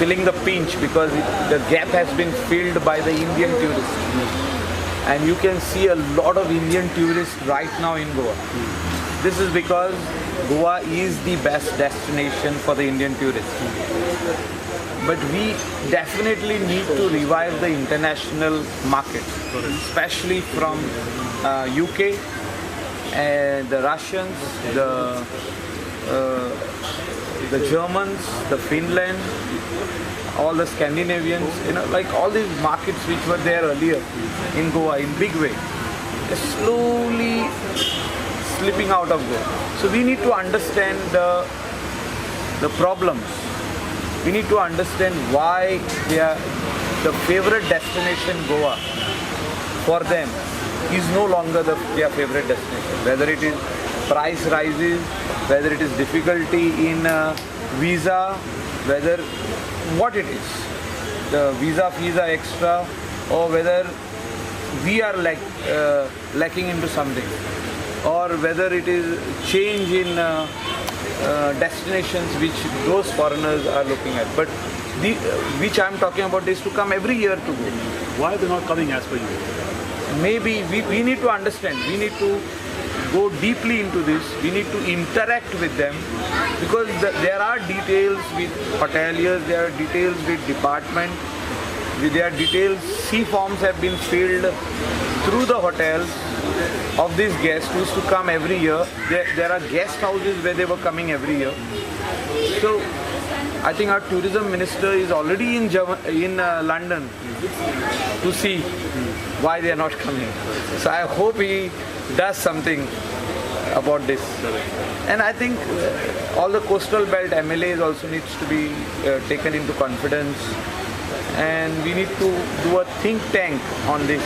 feeling the pinch because the gap has been filled by the Indian tourists. And you can see a lot of Indian tourists right now in Goa. This is because Goa is the best destination for the Indian tourists. But we definitely need to revive the international market, especially from UK, and the Russians, the Germans, the Finland, all the Scandinavians, like all these markets which were there earlier in Goa in big way, they're slowly slipping out of Goa. So we need to understand the problems. We need to understand why the favorite destination Goa for them is no longer their favorite destination. Whether it is price rises, whether it is difficulty in visa, whether what it is, the visa fees are extra, or whether we are lacking into something, or whether it is change in destinations which those foreigners are looking at. But which I am talking about is to come every year to go. Why are they not coming as per you? Maybe we need to understand, we need to go deeply into this, we need to interact with them, because there are details with hoteliers, there are details with department, there are details, C forms have been filled through the hotels of these guests who used to come every year. There are guest houses where they were coming every year. So I think our tourism minister is already in London to see why they are not coming. So I hope he does something about this. And I think all the coastal belt MLAs also needs to be taken into confidence, and we need to do a think tank on this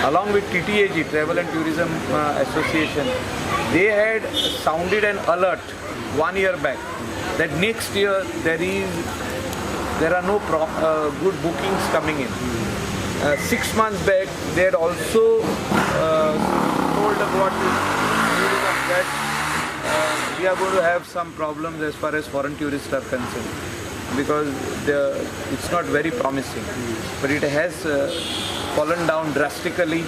along with TTAG, Travel and Tourism Association. They had sounded an alert 1 year back that next year there are no good bookings coming in. 6 months back they had also told about that we are going to have some problems as far as foreign tourists are concerned, because it's not very promising. But it has fallen down drastically.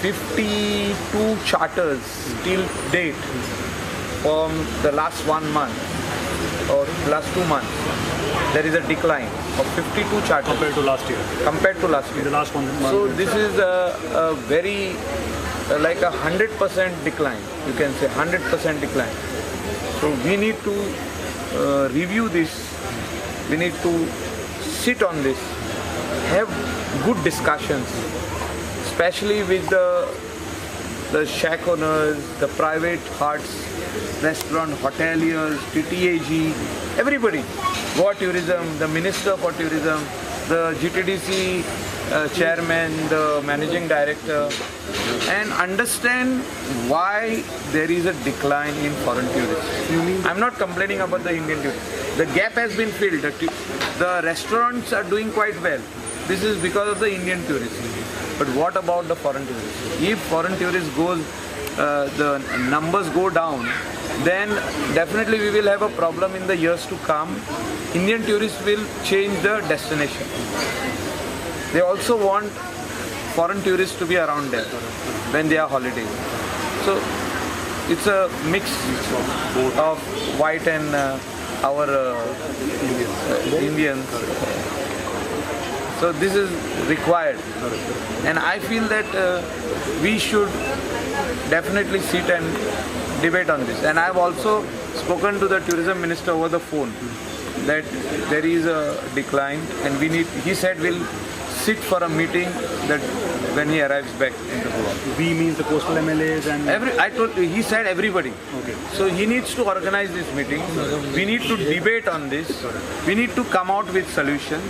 52 charters till date from the last 1 month or last 2 months. There is a decline of 52 charters compared to last year. In the last 1 month. So this is a very like a 100% decline. You can say 100% decline. So we need to review this. We need to sit on this, have good discussions, especially with the shack owners, the private huts, restaurant hoteliers, TTAG, everybody, Goa Tourism, the Minister for Tourism, the GTDC chairman, the managing director, and understand why there is a decline in foreign tourists. I'm not complaining about the Indian tourists. The gap has been filled. The restaurants are doing quite well. This is because of the Indian tourists. But what about the foreign tourists? If foreign tourists the numbers go down, then definitely we will have a problem in the years to come. Indian tourists will change the destination. They also want foreign tourists to be around there when they are holidaying. So it's a mix of white and our Indians. So this is required, and I feel that we should definitely sit and debate on this. And I have also spoken to the tourism minister over the phone that there is a decline, and he said we'll sit for a meeting that when he arrives back into Goa. We means the coastal MLAs and he said everybody. Okay. So he needs to organize this meeting. We need to debate on this. We need to come out with solutions.